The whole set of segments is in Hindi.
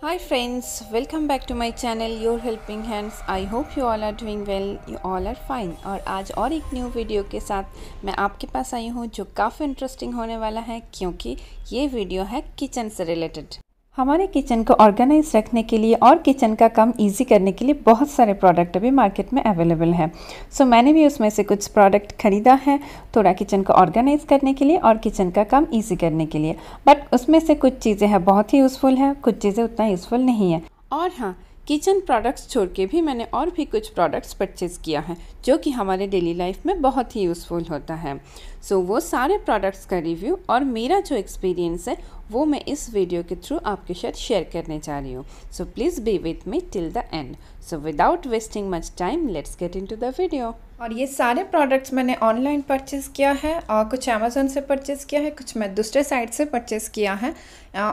Hi friends, welcome back to my channel Your Helping Hands. I hope you all are doing well, you all are fine. और आज और एक न्यू वीडियो के साथ मैं आपके पास आई हूँ जो काफ़ी इंटरेस्टिंग होने वाला है क्योंकि ये वीडियो है किचन से रिलेटेड। हमारे किचन को ऑर्गेनाइज रखने के लिए और किचन का काम इजी करने के लिए बहुत सारे प्रोडक्ट अभी मार्केट में अवेलेबल हैं। सो मैंने भी उसमें से कुछ प्रोडक्ट ख़रीदा है थोड़ा किचन को ऑर्गेनाइज करने के लिए और किचन का काम इजी करने के लिए। बट उसमें से कुछ चीज़ें हैं बहुत ही यूज़फुल है, कुछ चीज़ें उतना यूज़फुल नहीं है। और हाँ, किचन प्रोडक्ट्स छोड़ के भी मैंने और भी कुछ प्रोडक्ट्स परचेज़ किया है जो कि हमारे डेली लाइफ में बहुत ही यूज़फुल होता है। सो वो सारे प्रोडक्ट्स का रिव्यू और मेरा जो एक्सपीरियंस है वो मैं इस वीडियो के थ्रू आपके साथ शेयर करने जा रही हूँ। So please be with me till the end. So without wasting much time let's get into the video. और ये सारे प्रोडक्ट्स मैंने ऑनलाइन परचेज़ किया है और कुछ अमेज़न से परचेज़ किया है, कुछ मैं दूसरे साइट से परचेज़ किया है।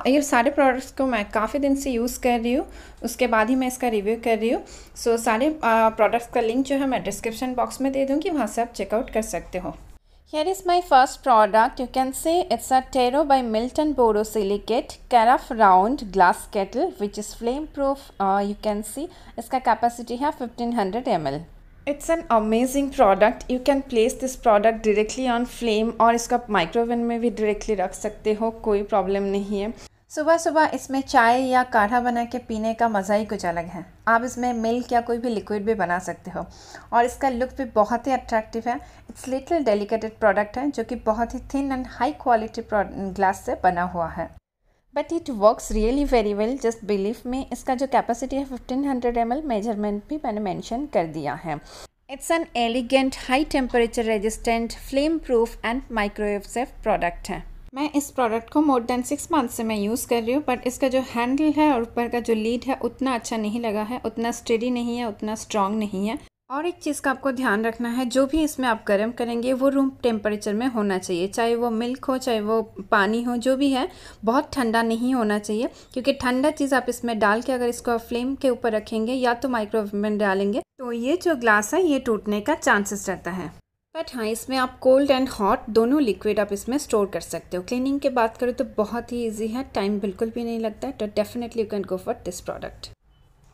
ये सारे प्रोडक्ट्स को मैं काफ़ी दिन से यूज़ कर रही हूँ, उसके बाद ही मैं इसका रिव्यू कर रही हूँ। सो सारे प्रोडक्ट्स का लिंक जो है मैं डिस्क्रिप्शन बॉक्स में दे दूँगी, वहाँ से आप चेकआउट कर सकते हो। Here is my first product. You can see it's a Taro by Milton borosilicate carafe round glass kettle which is flame proof. You can see इसका capacity है 1500 ml. It's an amazing product. You can place this product directly on flame और इसका माइक्रोवेव में भी directly रख सकते हो, कोई प्रॉब्लम नहीं है। सुबह सुबह इसमें चाय या काढ़ा बना के पीने का मज़ा ही कुछ अलग है। आप इसमें मिल्क या कोई भी लिक्विड भी बना सकते हो और इसका लुक भी बहुत ही अट्रैक्टिव है। इट्स लिटिल डेलिकेटेड प्रोडक्ट है जो कि बहुत ही thin and high quality glass से बना हुआ है, but it works really very well, just believe me. इसका जो कैपेसिटी है 1500 ml, मेजरमेंट भी मैंने मेंशन कर दिया है। It's an elegant high temperature resistant flame proof and microwave safe product है। मैं इस प्रोडक्ट को मोर देन 6 मंथ से मैं यूज़ कर रही हूँ, बट इसका जो हैंडल है और ऊपर का जो लीड है उतना अच्छा नहीं लगा है, उतना स्टेडी नहीं है, उतना स्ट्रॉन्ग नहीं है। और एक चीज़ का आपको ध्यान रखना है, जो भी इसमें आप गर्म करेंगे वो रूम टेम्परेचर में होना चाहिए, चाहे वो मिल्क हो चाहे वो पानी हो, जो भी है बहुत ठंडा नहीं होना चाहिए, क्योंकि ठंडा चीज़ आप इसमें डाल के अगर इसको फ्लेम के ऊपर रखेंगे या तो माइक्रोवेव में डालेंगे तो ये जो ग्लास है ये टूटने का चांसेस रहता है। बट हाँ, इसमें आप कोल्ड एंड हॉट दोनों लिक्विड आप इसमें स्टोर कर सकते हो। क्लीनिंग की बात करें तो बहुत ही इजी है, टाइम बिल्कुल भी नहीं लगता है, तो definitely you can go for this product.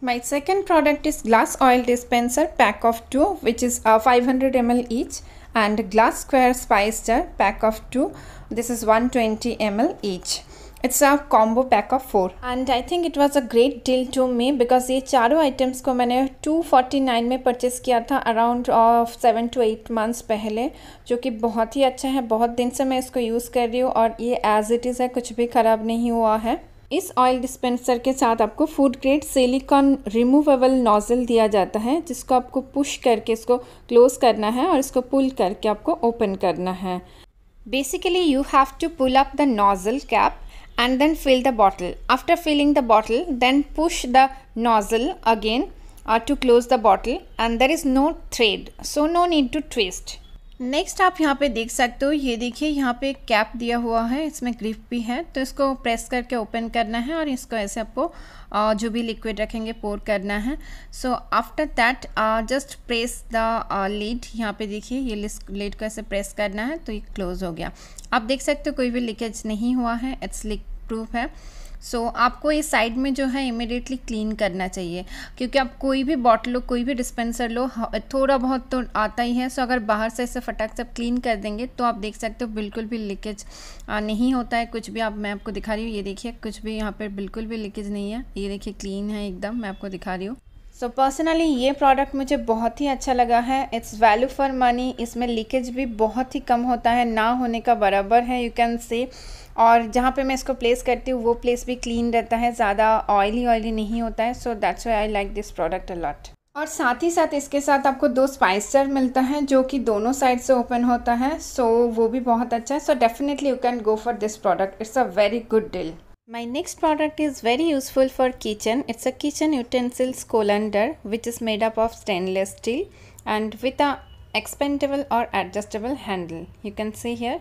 My second product is glass oil dispenser pack of 2 which is 500 ml each, and glass square spice jar pack of 2, this is 120 ml each. It's a combo pack of 4 and I think it was a great deal to me because ये चारों आइटम्स को मैंने 249 में परचेज़ किया था अराउंड 7 to 8 मंथ्स पहले, जो कि बहुत ही अच्छा है। बहुत दिन से मैं इसको यूज़ कर रही हूँ और ये एज इट इज़ है, कुछ भी ख़राब नहीं हुआ है। इस ऑयल डिस्पेंसर के साथ आपको food grade silicone removable nozzle दिया जाता है, जिसको आपको पुश करके इसको क्लोज करना है और इसको पुल करके आपको ओपन करना है। Basically you have to pull up the nozzle cap and then fill the bottle. After filling the bottle, then push the nozzle again to close the bottle, and there is no thread, so no need to twist. Next आप यहाँ पे देख सकते हो, ये देखिए यहाँ पे एक कैप दिया हुआ है, इसमें ग्रिप भी है, तो इसको प्रेस करके ओपन करना है और इसको ऐसे आपको जो भी लिक्विड रखेंगे पोर करना है। So after that just press the lead, यहाँ पे देखिए ये लीड को ऐसे प्रेस करना है तो ये क्लोज हो गया। आप देख सकते हो कोई भी लीकेज नहीं हुआ है, इट्स लीक प्रूफ है। सो आपको ये साइड में जो है इमिडिएटली क्लीन करना चाहिए, क्योंकि आप कोई भी बॉटल लो कोई भी डिस्पेंसर लो थोड़ा बहुत तो आता ही है। सो अगर बाहर से ऐसे फटाक से आप क्लीन कर देंगे तो आप देख सकते हो बिल्कुल भी लीकेज नहीं होता है कुछ भी। आप मैं आपको दिखा रही हूँ, ये देखिए कुछ भी यहाँ पर बिल्कुल भी लीकेज नहीं है, ये देखिए क्लीन है एकदम, मैं आपको दिखा रही हूँ। सो पर्सनली ये प्रोडक्ट मुझे बहुत ही अच्छा लगा है, इट्स वैल्यू फॉर मनी। इसमें लीकेज भी बहुत ही कम होता है, ना होने का बराबर है यू कैन से। और जहाँ पे मैं इसको प्लेस करती हूँ वो प्लेस भी क्लीन रहता है, ज़्यादा ऑयली नहीं होता है। So that's why I like this product a lot. और साथ ही साथ इसके साथ आपको 2 स्पाइस जार मिलता है जो कि दोनों साइड से ओपन होता है, सो वो भी बहुत अच्छा है। So definitely you can go for this product, it's a very good deal. My next product is very useful for kitchen. It's a kitchen utensils colander which is made up of stainless steel and with a expandable or adjustable handle. You can see here.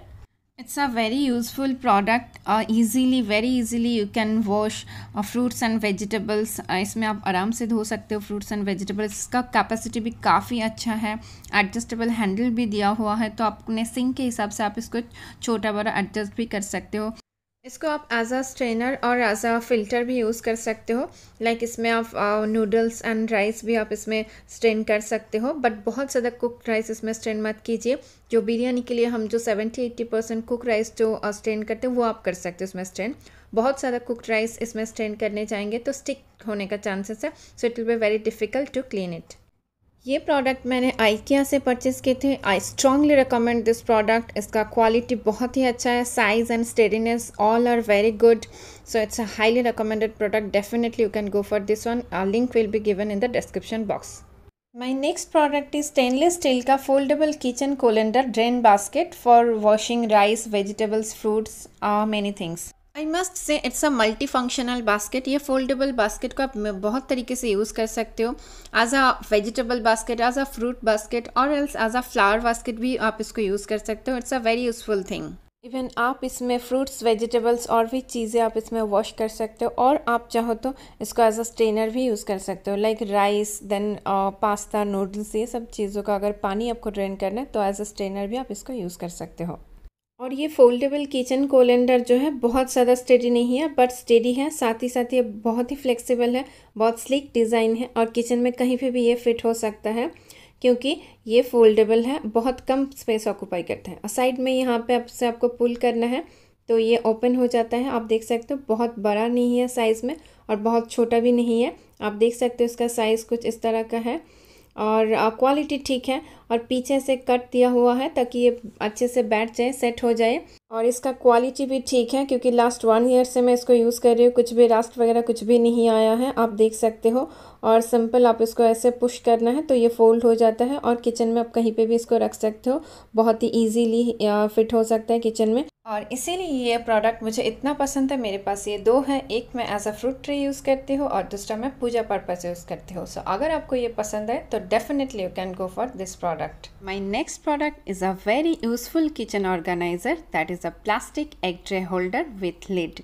It's a very useful product. Very easily you can wash fruits and vegetables. इसमें आप आराम से धो सकते हो fruits and vegetables. इसका कैपेसिटी भी काफ़ी अच्छा है, एडजस्टेबल हैंडल भी दिया हुआ है, तो आप अपने सिंक के हिसाब से आप इसको छोटा बड़ा एडजस्ट भी कर सकते हो। इसको आप एज अ स्ट्रेनर और एज अ फ़िल्टर भी यूज़ कर सकते हो। लाइक इसमें आप नूडल्स एंड राइस भी आप इसमें स्ट्रेन कर सकते हो, बट बहुत ज़्यादा कुक्ड राइस इसमें स्ट्रेन मत कीजिए। जो बिरयानी के लिए हम जो 70-80% कुक राइस जो स्ट्रेन करते हैं वो आप कर सकते हो इसमें स्ट्रेन। बहुत ज़्यादा कुक्ड राइस इसमें स्ट्रेन करने जाएंगे तो स्टिक होने का चांसेस है, so it will be very difficult to clean it. ये प्रोडक्ट मैंने आइकिया से परचेज़ किए थे। I strongly recommend this product. इसका क्वालिटी बहुत ही अच्छा है, size and steadiness all are very good, so it's a highly recommended product. Definitely you can go for this one. Link will be given in the description box. My next product is stainless steel का foldable kitchen colander drain basket for washing rice, vegetables, fruits, many things. I must say it's a multi functional basket. ये फोल्डेबल बास्केट को आप बहुत तरीके से यूज़ कर सकते हो, as a vegetable basket, as a fruit basket, और else as a flower basket भी आप इसको यूज़ कर सकते हो। It's a very useful thing. Even आप इसमें फ्रूट्स, वेजिटेबल्स और भी चीज़ें आप इसमें वॉश कर सकते हो, और आप चाहो तो इसको एज अ स्ट्रेनर भी यूज़ कर सकते हो। Like rice, then pasta, noodles, ये सब चीज़ों का अगर पानी आपको ड्रेन करना है तो एज अ स्ट्रेनर भी आप इसको यूज़ कर सकते हो। और ये फोल्डेबल किचन कोलेंडर जो है बहुत ज़्यादा स्टेडी नहीं है, बट स्टेडी है, साथ ही साथ ये बहुत ही फ्लेक्सिबल है, बहुत स्लीक डिज़ाइन है, और किचन में कहीं पे भी ये फिट हो सकता है क्योंकि ये फोल्डेबल है, बहुत कम स्पेस ऑक्यूपाई करता है। और साइड में यहाँ पे आपसे आपको पुल करना है तो ये ओपन हो जाता है। आप देख सकते हो बहुत बड़ा नहीं है साइज़ में और बहुत छोटा भी नहीं है। आप देख सकते हो इसका साइज़ कुछ इस तरह का है, और क्वालिटी ठीक है, और पीछे से कट दिया हुआ है ताकि ये अच्छे से बैठ जाए, सेट हो जाए। और इसका क्वालिटी भी ठीक है क्योंकि लास्ट 1 ईयर से मैं इसको यूज़ कर रही हूँ, कुछ भी रस्ट वगैरह कुछ भी नहीं आया है, आप देख सकते हो। और सिंपल आप इसको ऐसे पुश करना है तो ये फोल्ड हो जाता है, और किचन में आप कहीं पे भी इसको रख सकते हो, बहुत ही ईजीली फिट हो सकता है किचन में। और इसीलिए ये प्रोडक्ट मुझे इतना पसंद है। मेरे पास ये 2 है, एक मैं as a fruit tray use करती हूँ और दूसरा मैं पूजा पर्पस यूज़ करती हूँ। सो अगर आपको ये पसंद है तो definitely you can go for this product. My next product is a very useful kitchen organiser, that is a plastic egg tray holder with lid.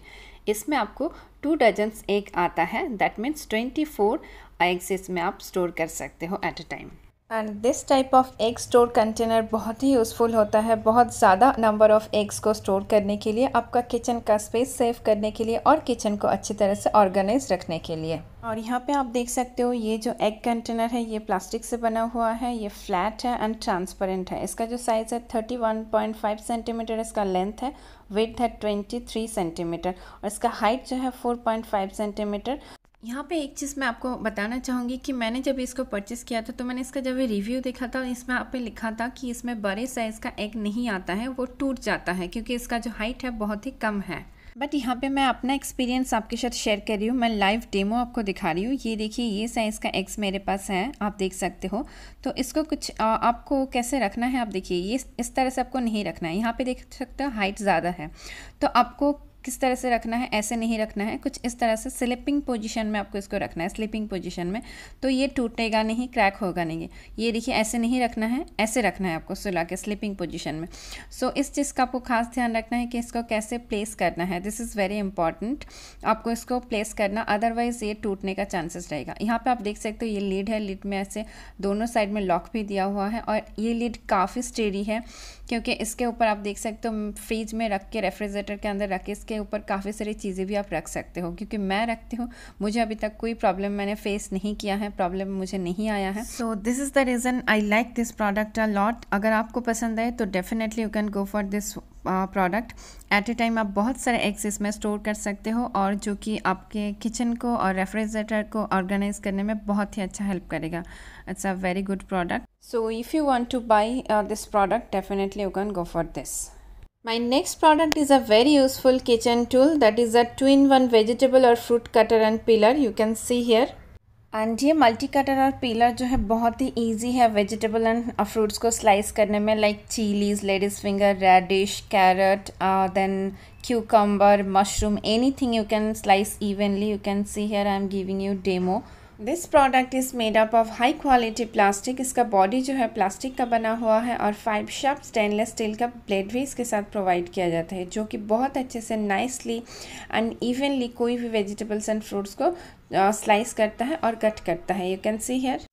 इसमें आपको 2 डजन्स एग आता है, दैट मीन्स 24 एग्स इसमें आप स्टोर कर सकते हो at a time. And this type of egg store container बहुत ही यूज़फुल होता है, बहुत ज़्यादा नंबर ऑफ़ एग्स को स्टोर करने के लिए, आपका किचन का स्पेस सेव करने के लिए, और किचन को अच्छी तरह से ऑर्गेनाइज रखने के लिए। और यहाँ पे आप देख सकते हो ये जो एग कंटेनर है ये प्लास्टिक से बना हुआ है, ये फ्लैट है एंड ट्रांसपेरेंट है। इसका जो साइज़ है 31.5 सेंटीमीटर इसका लेंथ है, विड्थ है 23 सेंटीमीटर, और इसका हाइट जो है 4.5 सेंटीमीटर। यहाँ पे एक चीज़ मैं आपको बताना चाहूँगी कि मैंने जब इसको परचेज़ किया था तो मैंने इसका जब रिव्यू देखा था, इसमें आप पे लिखा था कि इसमें बड़े साइज़ का एग नहीं आता है, वो टूट जाता है क्योंकि इसका जो हाइट है बहुत ही कम है। बट यहाँ पे मैं अपना एक्सपीरियंस आपके साथ शेयर कर रही हूँ, मैं लाइव डेमो आपको दिखा रही हूँ। ये देखिए ये साइज़ का एग्स मेरे पास है, आप देख सकते हो। तो इसको कुछ आपको कैसे रखना है, आप देखिए ये इस तरह से आपको नहीं रखना है। यहाँ पे देख सकते हो हाइट ज़्यादा है, तो आपको किस तरह से रखना है, ऐसे नहीं रखना है, कुछ इस तरह से स्लिपिंग पोजीशन में आपको इसको रखना है, स्लिपिंग पोजीशन में, तो ये टूटेगा नहीं, क्रैक होगा नहीं। ये देखिए ऐसे नहीं रखना है, ऐसे रखना है आपको सुला के स्लिपिंग पोजीशन में। सो इस चीज़ का आपको खास ध्यान रखना है कि इसको कैसे प्लेस करना है, दिस इज़ वेरी इंपॉर्टेंट। आपको इसको प्लेस करना, अदरवाइज़ ये टूटने का चांसेस रहेगा। यहाँ पर आप देख सकते हो ये लीड है, लीड में ऐसे दोनों साइड में लॉक भी दिया हुआ है, और ये लीड काफ़ी स्टेडी है क्योंकि इसके ऊपर आप देख सकते हो फ्रिज में रख के, रेफ्रिजरेटर के अंदर रख के इसके ऊपर काफ़ी सारी चीज़ें भी आप रख सकते हो। क्योंकि मैं रखती हूँ, मुझे अभी तक कोई प्रॉब्लम मैंने फेस नहीं किया है, प्रॉब्लम मुझे नहीं आया है। So this is the reason I like this product a lot. अगर आपको पसंद आए तो definitely you can go for this product. At a time आप बहुत सारे एग्स इसमें स्टोर कर सकते हो, और जो कि आपके किचन को और रेफ्रिजरेटर को ऑर्गेनाइज करने में बहुत ही अच्छा हेल्प करेगा। It's a very good product. So if you want to buy this product, definitely you can go for this. My next product is a very useful kitchen tool, that is a 2-in-1 vegetable or fruit cutter and peeler, you can see here. And ये मल्टी कटर और पीलर जो है बहुत ही ईजी है वेजिटेबल एंड फ्रूट्स को स्लाइस करने में, like chillies, ladies finger, radish, carrot, then cucumber, mushroom, anything you can slice evenly. You can see here I am giving you demo. This product is made up of high quality plastic. इसका बॉडी जो है प्लास्टिक का बना हुआ है, और 5 शार्प स्टेनलेस स्टील का ब्लेड भी इसके साथ प्रोवाइड किया जाता है, जो कि बहुत अच्छे से नाइसली एंड इवनली कोई भी वेजिटेबल्स एंड फ्रूट्स को स्लाइस करता है और कट करता है। You can see here.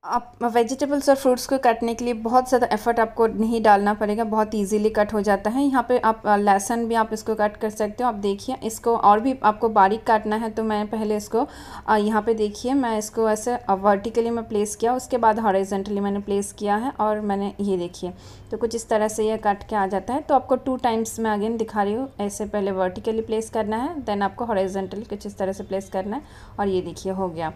आप वेजिटेबल्स और फ्रूट्स को काटने के लिए बहुत ज़्यादा एफर्ट आपको नहीं डालना पड़ेगा, बहुत इजीली कट हो जाता है। यहाँ पे आप लहसुन भी आप इसको कट कर सकते हो। आप देखिए इसको और भी आपको बारीक काटना है तो मैं पहले इसको यहाँ पे देखिए मैं इसको ऐसे वर्टिकली मैं प्लेस किया, उसके बाद हॉरिजॉन्टली मैंने प्लेस किया है और मैंने ये देखिए तो कुछ इस तरह से ये कट के आ जाता है। तो आपको 2 टाइम्स मैं अगेन दिखा रही हूँ, ऐसे पहले वर्टिकली प्लेस करना है, देन आपको हॉरिजॉन्टली कुछ इस तरह से प्लेस करना है और ये देखिए हो गया।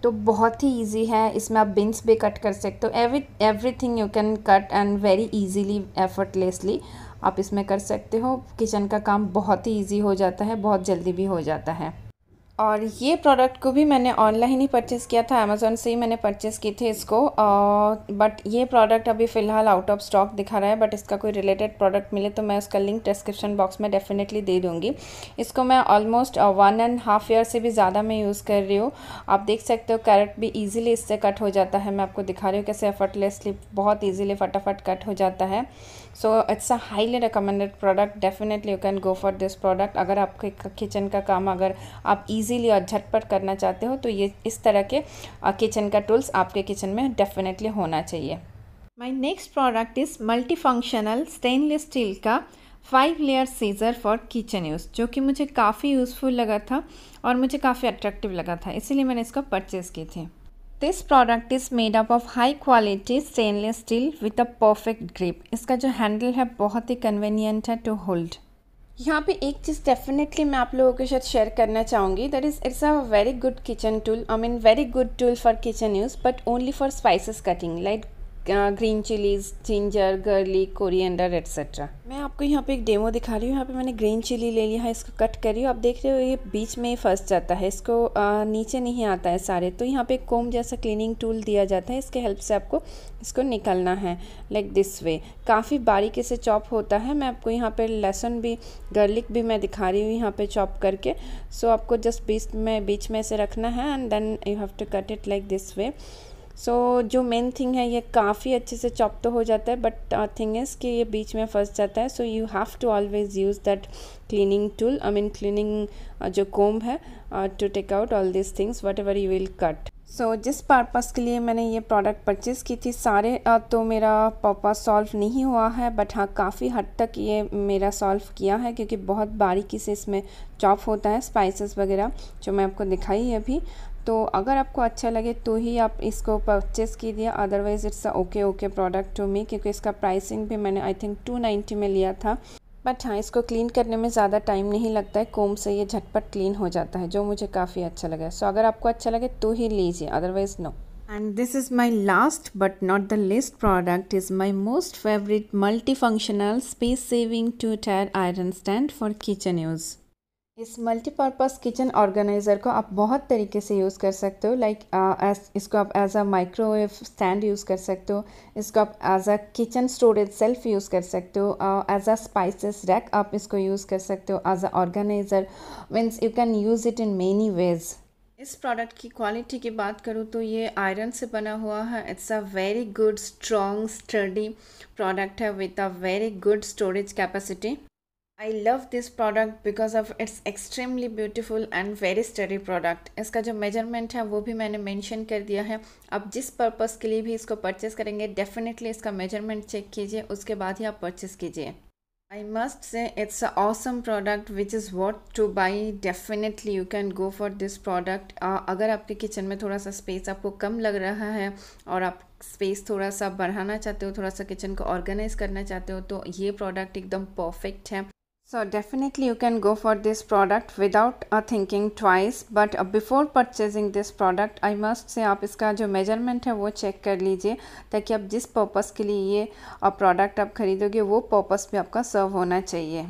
तो बहुत ही इजी है, इसमें आप बीन्स भी कट कर सकते हो। Everything you can cut and very easily effortlessly आप इसमें कर सकते हो। किचन का काम बहुत ही इजी हो जाता है, बहुत जल्दी भी हो जाता है। और ये प्रोडक्ट को भी मैंने ऑनलाइन ही परचेज़ किया था, अमेज़ॉन से ही मैंने परचेज़ की थी इसको। बट ये प्रोडक्ट अभी फ़िलहाल आउट ऑफ स्टॉक दिखा रहा है, बट इसका कोई रिलेटेड प्रोडक्ट मिले तो मैं उसका लिंक डिस्क्रिप्शन बॉक्स में डेफिनेटली दे दूँगी। इसको मैं ऑलमोस्ट 1.5 ईयर से भी ज़्यादा मैं यूज़ कर रही हूँ। आप देख सकते हो कैरेट भी ईजिली इससे कट हो जाता है। मैं आपको दिखा रही हूँ कैसे एफर्टलेसली बहुत ईजिली फटाफट कट हो जाता है। सो it's a highly recommended product, definitely you can go for this product. अगर आपके किचन का काम अगर आप इजीली और झटपट करना चाहते हो तो ये इस तरह के किचन का टूल्स आपके किचन में डेफिनेटली होना चाहिए। My next product is multi functional stainless steel का 5 layer scissor for kitchen use, जो कि मुझे काफ़ी यूज़फुल लगा था और मुझे काफ़ी अट्रैक्टिव लगा था, इसीलिए मैंने इसको परचेज़ की थी। This product is made up of high quality stainless steel with a perfect grip. इसका जो हैंडल है बहुत ही कन्वीनियंट है टू होल्ड। यहाँ पे एक चीज़ डेफिनेटली मैं आप लोगों के साथ शेयर करना चाहूँगी, that is it's a very good kitchen tool, I mean very good tool for kitchen use, but only for spices cutting like green chillies, ginger, garlic, coriander etcetera. मैं आपको यहाँ पे एक डेमो दिखा रही हूँ। यहाँ पे मैंने ग्रीन चिली ले लिया है, इसको कट कर रही हूँ। आप देख रहे हो ये बीच में ही फंस जाता है, इसको नीचे नहीं आता है सारे। तो यहाँ पे एक कोम जैसा क्लीनिंग टूल दिया जाता है, इसके हेल्प से आपको इसको निकालना है लाइक दिस वे। काफ़ी बारीकी से चॉप होता है। मैं आपको यहाँ पे लहसुन भी, गार्लिक भी मैं दिखा रही हूँ यहाँ पे चॉप करके। सो आपको जस्ट बीच में से रखना है and then you have to cut it like this way. So जो मेन थिंग है ये काफ़ी अच्छे से चॉप तो हो जाता है, बट थिंग इज़ कि ये बीच में फंस जाता है। So you have to always use that cleaning tool, I mean cleaning जो कोम है, to take out all this things whatever you will cut. So जिस पर्पज़ के लिए मैंने ये प्रोडक्ट परचेज़ की थी सारे तो मेरा पर्पज़ सॉल्व नहीं हुआ है, बट हाँ काफ़ी हद तक ये मेरा सॉल्व किया है, क्योंकि बहुत बारीकी से इसमें चॉप होता है स्पाइसेस वगैरह जो मैं आपको दिखाई है अभी। तो अगर आपको अच्छा लगे तो ही आप इसको परचेज़ कीजिए, otherwise it's a okay product to me, क्योंकि इसका प्राइसिंग भी मैंने आई थिंक 290 में लिया था। बट हाँ इसको क्लीन करने में ज़्यादा टाइम नहीं लगता है, कोम से ये झटपट क्लीन हो जाता है, जो मुझे काफ़ी अच्छा लगा। सो अगर आपको अच्छा लगे तो ही लीजिए, otherwise no. And this is my last but not the least product is my most favorite multifunctional space saving 2-tier iron stand for kitchen use। इस मल्टीपर्पज़ किचन ऑर्गेनाइज़र को आप बहुत तरीके से यूज़ कर सकते हो, लाइक इसको आप as a microwave stand use कर सकते हो, इसको आप as a kitchen storage shelf use कर सकते हो, एज अ स्पाइसेस रैक आप इसको यूज़ कर सकते हो, as a organiser, means you can use it in many ways. इस प्रोडक्ट की क्वालिटी की बात करूँ तो ये आयरन से बना हुआ है। It's a very good strong sturdy product है with a very good storage capacity. I love this product because of its extremely beautiful and very sturdy product। इसका जो मेजरमेंट है वो भी मैंने मेंशन कर दिया है। आप जिस पर्पज़ के लिए भी इसको परचेज़ करेंगे डेफिनेटली इसका मेजरमेंट चेक कीजिए, उसके बाद ही आप परचेज़ कीजिए। I must say it's an awesome product which is worth to buy। Definitely you can go for this product। अगर आपके किचन में थोड़ा सा स्पेस आपको कम लग रहा है और आप स्पेस थोड़ा सा बढ़ाना चाहते हो, थोड़ा सा किचन को ऑर्गेनाइज करना चाहते हो, तो ये प्रोडक्ट एकदम परफेक्ट है। So definitely you can go for this product without thinking twice। But before purchasing this product I must say आप इसका जो मेजरमेंट है वो चेक कर लीजिए, ताकि आप जिस पर्पज़ के लिए ये प्रोडक्ट आप खरीदोगे वो पर्पज़ भी आपका सर्व होना चाहिए।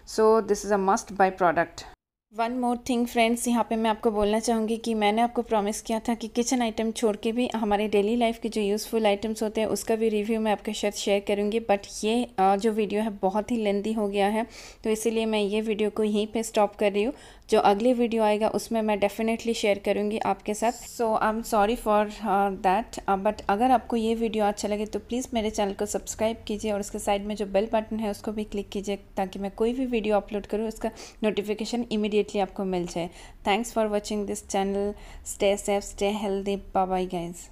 So this is a must buy product। One more thing friends, यहाँ पे मैं आपको बोलना चाहूँगी कि मैंने आपको प्रॉमिस किया था कि किचन आइटम छोड़ के भी हमारे डेली लाइफ के जो यूज़फुल आइटम्स होते हैं उसका भी रिव्यू मैं आपके साथ शेयर करूँगी। बट ये जो वीडियो है बहुत ही लेंथी हो गया है, तो इसीलिए मैं ये वीडियो को यहीं पे स्टॉप कर रही हूँ। जो अगली वीडियो आएगा उसमें मैं डेफिनेटली शेयर करूँगी आपके साथ। So I am sorry for that. But अगर आपको ये वीडियो अच्छा लगे तो प्लीज़ मेरे चैनल को सब्सक्राइब कीजिए और उसके साइड में जो बेल बटन है उसको भी क्लिक कीजिए, ताकि मैं कोई भी वीडियो अपलोड करूँ उसका नोटिफिकेशन इमीडिएटली आपको मिल जाए। Thanks for watching this channel. Stay safe, stay healthy, bye bye guys.